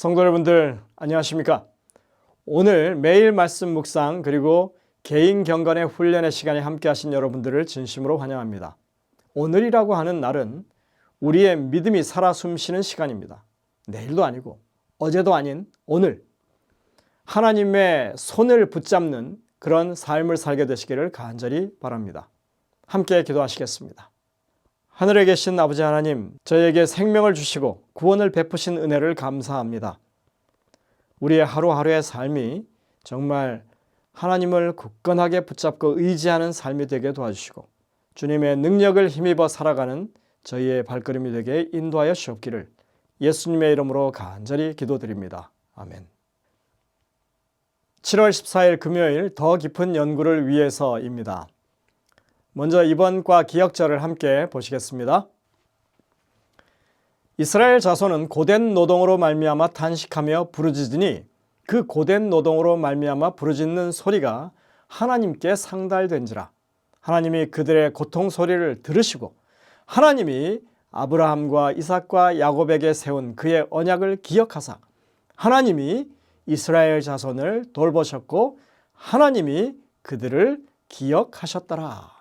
성도 여러분들 안녕하십니까? 오늘 매일 말씀 묵상 그리고 개인 경건의 훈련의 시간에 함께 하신 여러분들을 진심으로 환영합니다. 오늘이라고 하는 날은 우리의 믿음이 살아 숨쉬는 시간입니다. 내일도 아니고 어제도 아닌 오늘 하나님의 손을 붙잡는 그런 삶을 살게 되시기를 간절히 바랍니다. 함께 기도하시겠습니다. 하늘에 계신 아버지 하나님, 저에게 생명을 주시고 구원을 베푸신 은혜를 감사합니다. 우리의 하루하루의 삶이 정말 하나님을 굳건하게 붙잡고 의지하는 삶이 되게 도와주시고 주님의 능력을 힘입어 살아가는 저희의 발걸음이 되게 인도하여 주옵기를 예수님의 이름으로 간절히 기도드립니다. 아멘. 7월 14일 금요일 더 깊은 연구를 위해서입니다. 먼저 이번 과 기억절을 함께 보시겠습니다. 이스라엘 자손은 고된 노동으로 말미암아 탄식하며 부르짖으니 그 고된 노동으로 말미암아 부르짖는 소리가 하나님께 상달된지라. 하나님이 그들의 고통 소리를 들으시고 하나님이 아브라함과 이삭과 야곱에게 세운 그의 언약을 기억하사 하나님이 이스라엘 자손을 돌보셨고 하나님이 그들을 기억하셨더라.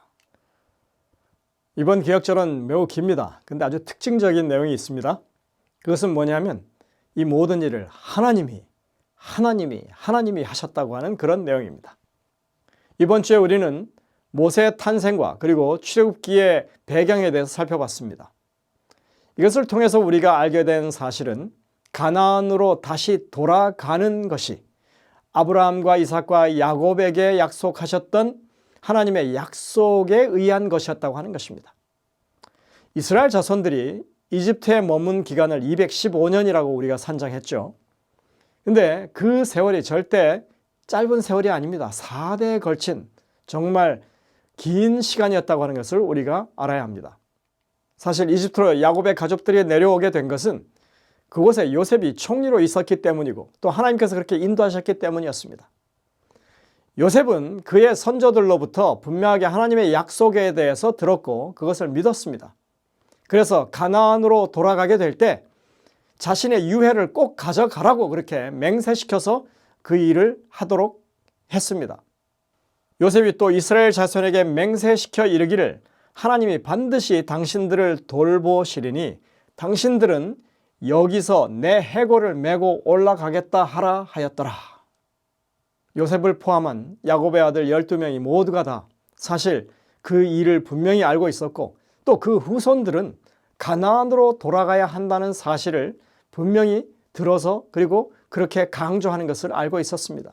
이번 기억절은 매우 깁니다. 근데 아주 특징적인 내용이 있습니다. 그것은 뭐냐면 이 모든 일을 하나님이 하셨다고 하는 그런 내용입니다. 이번 주에 우리는 모세의 탄생과 그리고 출애굽기의 배경에 대해서 살펴봤습니다. 이것을 통해서 우리가 알게 된 사실은 가나안으로 다시 돌아가는 것이 아브라함과 이삭과 야곱에게 약속하셨던 하나님의 약속에 의한 것이었다고 하는 것입니다. 이스라엘 자손들이 이집트에 머문 기간을 215년이라고 우리가 산정했죠. 근데 그 세월이 절대 짧은 세월이 아닙니다. 4대에 걸친 정말 긴 시간이었다고 하는 것을 우리가 알아야 합니다. 사실 이집트로 야곱의 가족들이 내려오게 된 것은 그곳에 요셉이 총리로 있었기 때문이고 또 하나님께서 그렇게 인도하셨기 때문이었습니다. 요셉은 그의 선조들로부터 분명하게 하나님의 약속에 대해서 들었고 그것을 믿었습니다. 그래서 가나안으로 돌아가게 될 때 자신의 유해를 꼭 가져가라고 그렇게 맹세시켜서 그 일을 하도록 했습니다. 요셉이 또 이스라엘 자손에게 맹세시켜 이르기를 하나님이 반드시 당신들을 돌보시리니 당신들은 여기서 내 해골을 메고 올라가겠다 하라 하였더라. 요셉을 포함한 야곱의 아들 12명이 모두가 다 사실 그 일을 분명히 알고 있었고 또 그 후손들은 가나안으로 돌아가야 한다는 사실을 분명히 들어서 그리고 그렇게 강조하는 것을 알고 있었습니다.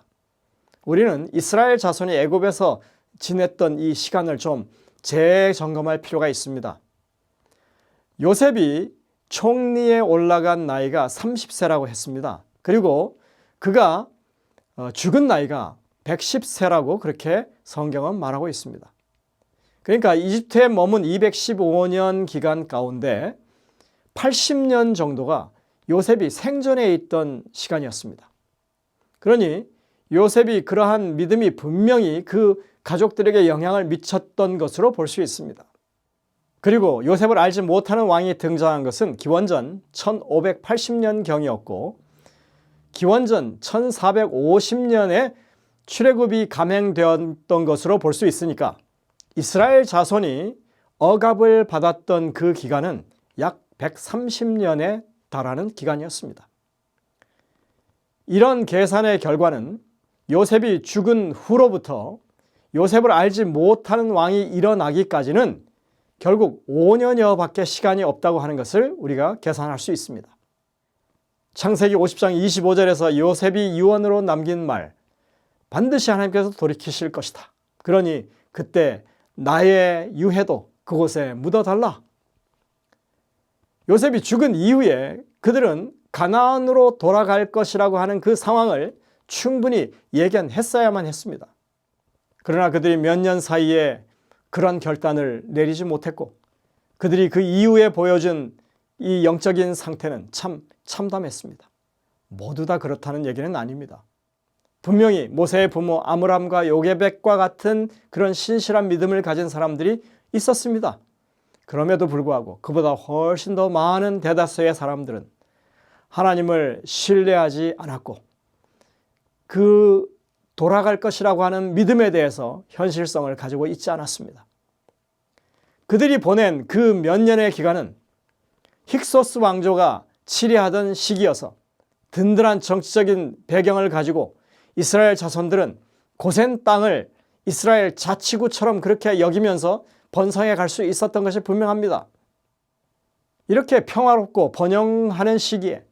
우리는 이스라엘 자손이 애굽에서 지냈던 이 시간을 좀 재점검할 필요가 있습니다. 요셉이 총리에 올라간 나이가 30세라고 했습니다. 그리고 그가 죽은 나이가 110세라고 그렇게 성경은 말하고 있습니다. 그러니까 이집트에 머문 215년 기간 가운데 80년 정도가 요셉이 생전에 있던 시간이었습니다. 그러니 요셉이 그러한 믿음이 분명히 그 가족들에게 영향을 미쳤던 것으로 볼 수 있습니다. 그리고 요셉을 알지 못하는 왕이 등장한 것은 기원전 1580년경이었고 기원전 1450년에 출애굽이 감행되었던 것으로 볼 수 있으니까 이스라엘 자손이 억압을 받았던 그 기간은 약 130년에 달하는 기간이었습니다. 이런 계산의 결과는 요셉이 죽은 후로부터 요셉을 알지 못하는 왕이 일어나기까지는 결국 5년여 밖에 시간이 없다고 하는 것을 우리가 계산할 수 있습니다. 창세기 50장 25절에서 요셉이 유언으로 남긴 말, 반드시 하나님께서 돌이키실 것이다. 그러니 그때 나의 유해도 그곳에 묻어달라. 요셉이 죽은 이후에 그들은 가나안으로 돌아갈 것이라고 하는 그 상황을 충분히 예견했어야만 했습니다. 그러나 그들이 몇 년 사이에 그런 결단을 내리지 못했고 그들이 그 이후에 보여준 이 영적인 상태는 참 참담했습니다. 모두 다 그렇다는 얘기는 아닙니다. 분명히 모세의 부모 아므람과 요게벳과 같은 그런 신실한 믿음을 가진 사람들이 있었습니다. 그럼에도 불구하고 그보다 훨씬 더 많은 대다수의 사람들은 하나님을 신뢰하지 않았고 그 돌아갈 것이라고 하는 믿음에 대해서 현실성을 가지고 있지 않았습니다. 그들이 보낸 그 몇 년의 기간은 힉소스 왕조가 치리하던 시기여서 든든한 정치적인 배경을 가지고 이스라엘 자손들은 고센 땅을 이스라엘 자치구처럼 그렇게 여기면서 번성해 갈 수 있었던 것이 분명합니다. 이렇게 평화롭고 번영하는 시기에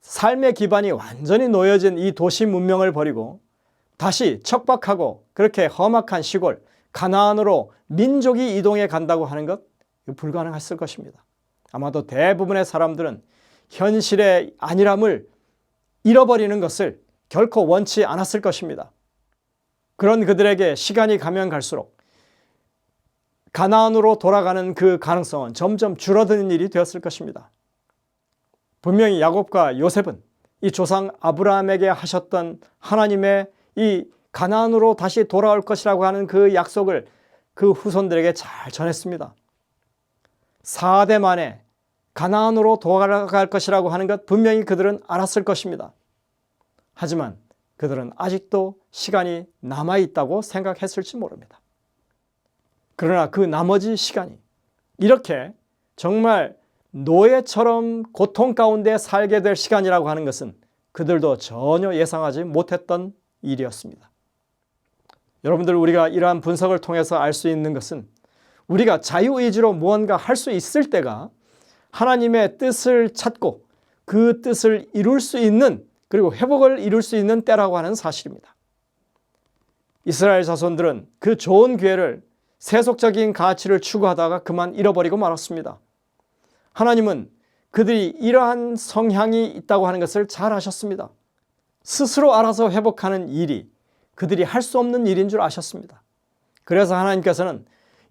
삶의 기반이 완전히 놓여진 이 도시 문명을 버리고 다시 척박하고 그렇게 험악한 시골 가나안으로 민족이 이동해 간다고 하는 것 불가능했을 것입니다. 아마도 대부분의 사람들은 현실의 안일함을 잃어버리는 것을 결코 원치 않았을 것입니다. 그런 그들에게 시간이 가면 갈수록 가나안으로 돌아가는 그 가능성은 점점 줄어드는 일이 되었을 것입니다. 분명히 야곱과 요셉은 이 조상 아브라함에게 하셨던 하나님의 이 가나안으로 다시 돌아올 것이라고 하는 그 약속을 그 후손들에게 잘 전했습니다. 4대 만에 가나안으로 돌아갈 것이라고 하는 것 분명히 그들은 알았을 것입니다. 하지만 그들은 아직도 시간이 남아있다고 생각했을지 모릅니다. 그러나 그 나머지 시간이 이렇게 정말 노예처럼 고통 가운데 살게 될 시간이라고 하는 것은 그들도 전혀 예상하지 못했던 일이었습니다. 여러분들, 우리가 이러한 분석을 통해서 알 수 있는 것은 우리가 자유의지로 무언가 할 수 있을 때가 하나님의 뜻을 찾고 그 뜻을 이룰 수 있는, 그리고 회복을 이룰 수 있는 때라고 하는 사실입니다. 이스라엘 자손들은 그 좋은 기회를 세속적인 가치를 추구하다가 그만 잃어버리고 말았습니다. 하나님은 그들이 이러한 성향이 있다고 하는 것을 잘 아셨습니다. 스스로 알아서 회복하는 일이 그들이 할 수 없는 일인 줄 아셨습니다. 그래서 하나님께서는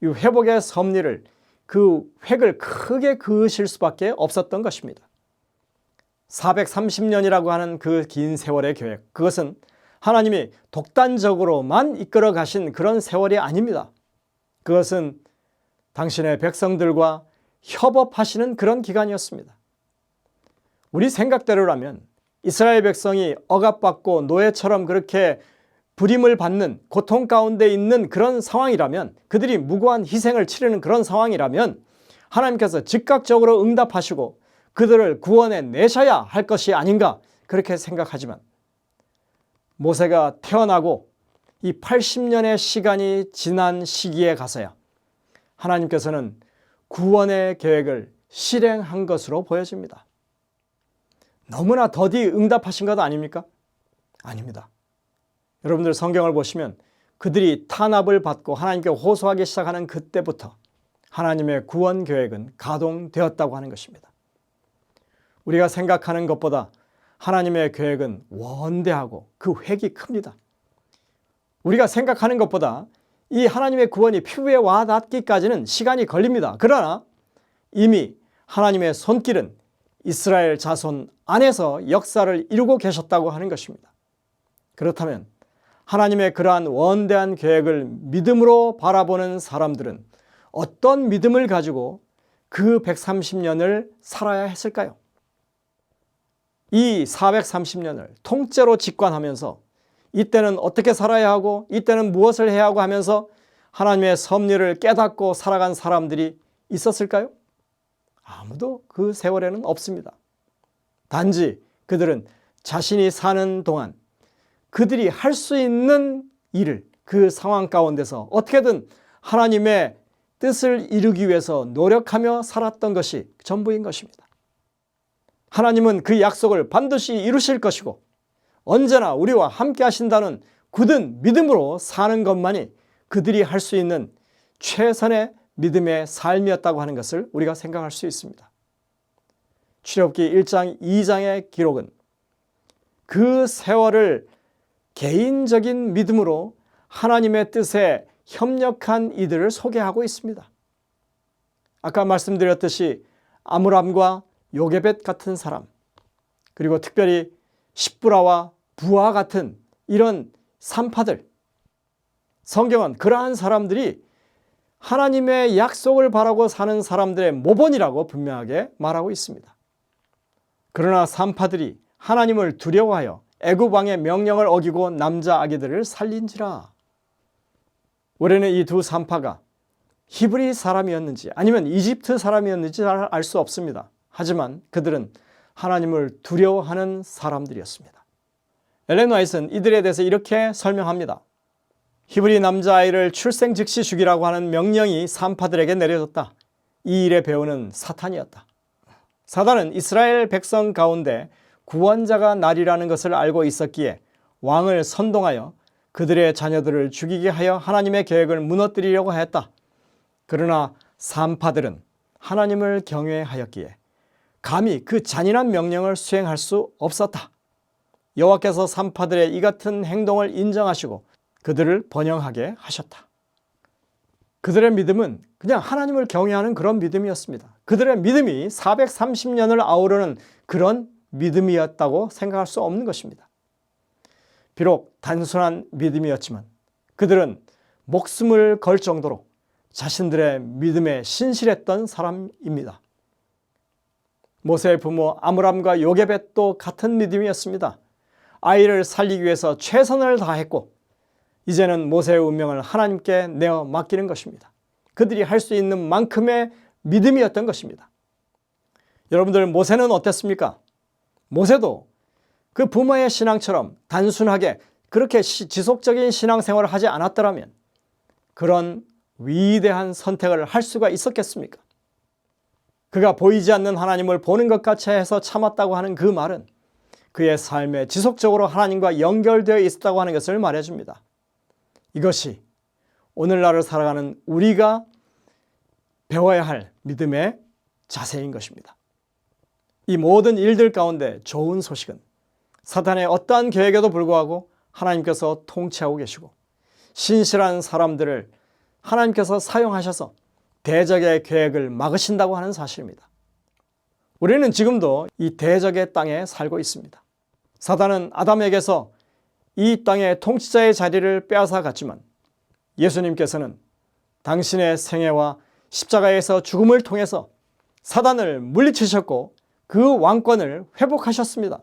이 회복의 섭리를, 그 획을 크게 그으실 수밖에 없었던 것입니다. 430년이라고 하는 그 긴 세월의 계획, 그것은 하나님이 독단적으로만 이끌어 가신 그런 세월이 아닙니다. 그것은 당신의 백성들과 협업하시는 그런 기간이었습니다. 우리 생각대로라면 이스라엘 백성이 억압받고 노예처럼 그렇게 불임을 받는 고통 가운데 있는 그런 상황이라면, 그들이 무고한 희생을 치르는 그런 상황이라면 하나님께서 즉각적으로 응답하시고 그들을 구원해 내셔야 할 것이 아닌가, 그렇게 생각하지만 모세가 태어나고 이 80년의 시간이 지난 시기에 가서야 하나님께서는 구원의 계획을 실행한 것으로 보여집니다. 너무나 더디 응답하신 것 아닙니까? 아닙니다. 여러분들 성경을 보시면 그들이 탄압을 받고 하나님께 호소하기 시작하는 그때부터 하나님의 구원 계획은 가동되었다고 하는 것입니다. 우리가 생각하는 것보다 하나님의 계획은 원대하고 그 획이 큽니다. 우리가 생각하는 것보다 이 하나님의 구원이 피부에 와 닿기까지는 시간이 걸립니다. 그러나 이미 하나님의 손길은 이스라엘 자손 안에서 역사를 이루고 계셨다고 하는 것입니다. 그렇다면 하나님의 그러한 원대한 계획을 믿음으로 바라보는 사람들은 어떤 믿음을 가지고 그 130년을 살아야 했을까요? 이 430년을 통째로 직관하면서 이때는 어떻게 살아야 하고 이때는 무엇을 해야 하고 하면서 하나님의 섭리를 깨닫고 살아간 사람들이 있었을까요? 아무도 그 세월에는 없습니다. 단지 그들은 자신이 사는 동안 그들이 할 수 있는 일을 그 상황 가운데서 어떻게든 하나님의 뜻을 이루기 위해서 노력하며 살았던 것이 전부인 것입니다. 하나님은 그 약속을 반드시 이루실 것이고 언제나 우리와 함께 하신다는 굳은 믿음으로 사는 것만이 그들이 할 수 있는 최선의 믿음의 삶이었다고 하는 것을 우리가 생각할 수 있습니다. 출애굽기 1장 2장의 기록은 그 세월을 개인적인 믿음으로 하나님의 뜻에 협력한 이들을 소개하고 있습니다. 아까 말씀드렸듯이 아므람과 요게벳 같은 사람, 그리고 특별히 십부라와 부하 같은 이런 산파들, 성경은 그러한 사람들이 하나님의 약속을 바라고 사는 사람들의 모본이라고 분명하게 말하고 있습니다. 그러나 산파들이 하나님을 두려워하여 애굽 왕의 명령을 어기고 남자 아기들을 살린지라. 우리는 이 두 산파가 히브리 사람이었는지 아니면 이집트 사람이었는지 알 수 없습니다. 하지만 그들은 하나님을 두려워하는 사람들이었습니다. 엘렌 화이트는 이들에 대해서 이렇게 설명합니다. 히브리 남자아이를 출생 즉시 죽이라고 하는 명령이 산파들에게 내려졌다. 이 일의 배후는 사탄이었다. 사탄은 이스라엘 백성 가운데 구원자가 나리라는 것을 알고 있었기에 왕을 선동하여 그들의 자녀들을 죽이게 하여 하나님의 계획을 무너뜨리려고 하였다. 그러나 산파들은 하나님을 경외하였기에 감히 그 잔인한 명령을 수행할 수 없었다. 여호와께서 산파들의 이 같은 행동을 인정하시고 그들을 번영하게 하셨다. 그들의 믿음은 그냥 하나님을 경외하는 그런 믿음이었습니다. 그들의 믿음이 430년을 아우르는 그런 믿음이었다고 생각할 수 없는 것입니다. 비록 단순한 믿음이었지만 그들은 목숨을 걸 정도로 자신들의 믿음에 신실했던 사람입니다. 모세의 부모 아므람과 요게벳도 같은 믿음이었습니다. 아이를 살리기 위해서 최선을 다했고 이제는 모세의 운명을 하나님께 내어 맡기는 것입니다. 그들이 할 수 있는 만큼의 믿음이었던 것입니다. 여러분들, 모세는 어땠습니까? 모세도 그 부모의 신앙처럼 단순하게 그렇게 지속적인 신앙생활을 하지 않았더라면 그런 위대한 선택을 할 수가 있었겠습니까? 그가 보이지 않는 하나님을 보는 것 같이 해서 참았다고 하는 그 말은 그의 삶에 지속적으로 하나님과 연결되어 있었다고 하는 것을 말해줍니다. 이것이 오늘날을 살아가는 우리가 배워야 할 믿음의 자세인 것입니다. 이 모든 일들 가운데 좋은 소식은 사탄의 어떠한 계획에도 불구하고 하나님께서 통치하고 계시고 신실한 사람들을 하나님께서 사용하셔서 대적의 계획을 막으신다고 하는 사실입니다. 우리는 지금도 이 대적의 땅에 살고 있습니다. 사탄은 아담에게서 이 땅의 통치자의 자리를 빼앗아 갔지만 예수님께서는 당신의 생애와 십자가에서 죽음을 통해서 사단을 물리치셨고 그 왕권을 회복하셨습니다.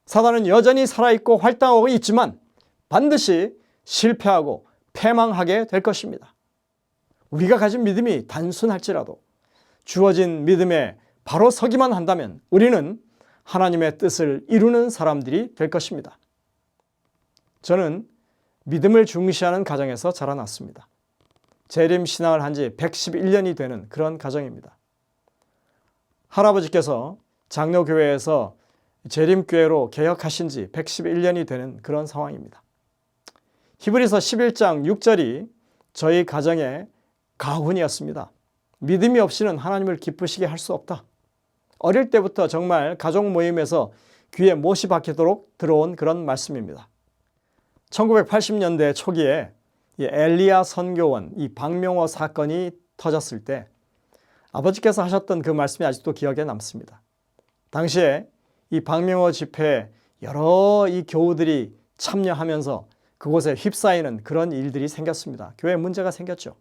사단은 여전히 살아있고 활동하고 있지만 반드시 실패하고 패망하게 될 것입니다. 우리가 가진 믿음이 단순할지라도 주어진 믿음에 바로 서기만 한다면 우리는 하나님의 뜻을 이루는 사람들이 될 것입니다. 저는 믿음을 중시하는 가정에서 자라났습니다. 재림 신앙을 한 지 111년이 되는 그런 가정입니다. 할아버지께서 장로교회에서 재림교회로 개혁하신 지 111년이 되는 그런 상황입니다. 히브리서 11장 6절이 저희 가정의 가훈이었습니다. 믿음이 없이는 하나님을 기쁘시게 할 수 없다. 어릴 때부터 정말 가족 모임에서 귀에 못이 박히도록 들어온 그런 말씀입니다. 1980년대 초기에 엘리야 선교원 이 박명호 사건이 터졌을 때 아버지께서 하셨던 그 말씀이 아직도 기억에 남습니다. 당시에 이 박명호 집회에 여러 이 교우들이 참여하면서 그곳에 휩싸이는 그런 일들이 생겼습니다. 교회에 문제가 생겼죠.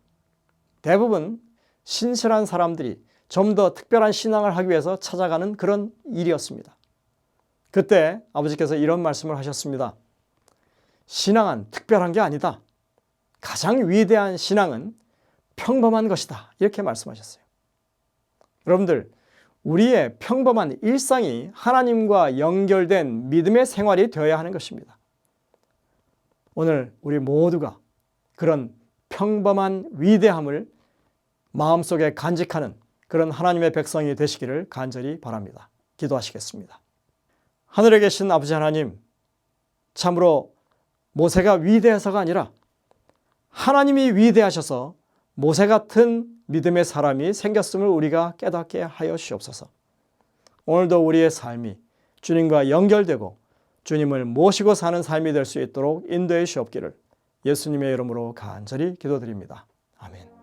대부분 신실한 사람들이 좀 더 특별한 신앙을 하기 위해서 찾아가는 그런 일이었습니다. 그때 아버지께서 이런 말씀을 하셨습니다. 신앙은 특별한 게 아니다. 가장 위대한 신앙은 평범한 것이다. 이렇게 말씀하셨어요. 여러분들, 우리의 평범한 일상이 하나님과 연결된 믿음의 생활이 되어야 하는 것입니다. 오늘 우리 모두가 그런 평범한 위대함을 마음속에 간직하는 그런 하나님의 백성이 되시기를 간절히 바랍니다. 기도하시겠습니다. 하늘에 계신 아버지 하나님, 참으로 모세가 위대해서가 아니라 하나님이 위대하셔서 모세 같은 믿음의 사람이 생겼음을 우리가 깨닫게 하여 주옵소서. 오늘도 우리의 삶이 주님과 연결되고 주님을 모시고 사는 삶이 될 수 있도록 인도해 주옵기를 예수님의 이름으로 간절히 기도드립니다. 아멘.